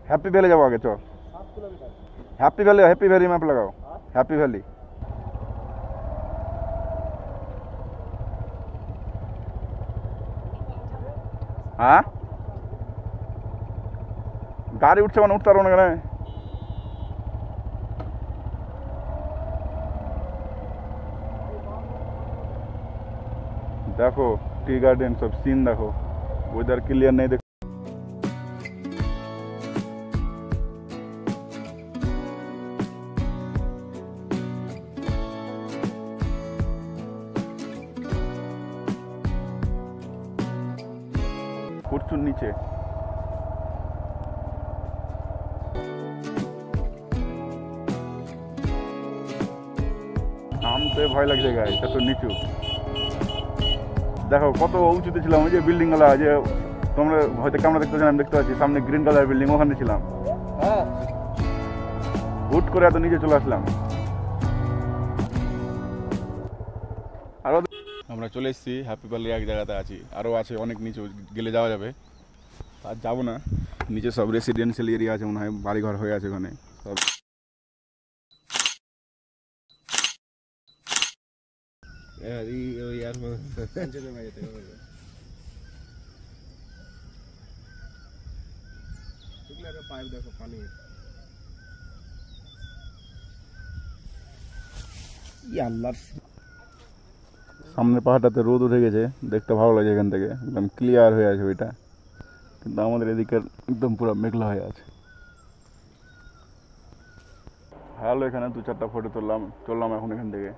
Happy valley जाओ आगे, चलो 7 किलोमीटर। हैप्पी वैली मैप लगाओ, हैप्पी वैली। हाँ गाड़ी उठছে মানে উঠতে পারবো না কেন? देखो टी गार्डन सब सीन देखो, वेदर क्लियर नहीं देखो। প্রচুর নিচে, নামতে ভয় লাগছে গায়ে, এত নিচু। দেখো কত উঁচুতে ছিলাম, ওই যে বিল্ডিং গুলা, যে তোমরা হয়তো ক্যামেরা দেখতে চান, আমি দেখতে পাচ্ছি সামনে গ্রিন কালার বিল্ডিং, ওখানে ছিলাম। হ্যাঁ হুট করে এত নিচে চলে আসলাম। আরো আমরা চলে এসেছি হ্যাপি ভ্যালি, এক জায়গাতে আছি, আরও আছে অনেক নিচে গেলে যাওয়া যাবে, আর যাবো না। নিচে সব রেসিডেন্সিয়াল এরিয়া আছে মনে হয়, বাড়িঘর হয়ে আছে ওখানে সব। পাইপ দেখো পানি। সামনে পাহাড়টাতে রোদ উঠে গেছে, দেখতে ভালো লাগে এখান থেকে, একদম ক্লিয়ার হয়ে আছে ওইটা, কিন্তু আমাদের এদিকে একদম পুরো মেঘলা হয়ে আছে। ভালো, এখানে 2-4টা ফটো তুললাম, চললাম এখন এখান থেকে।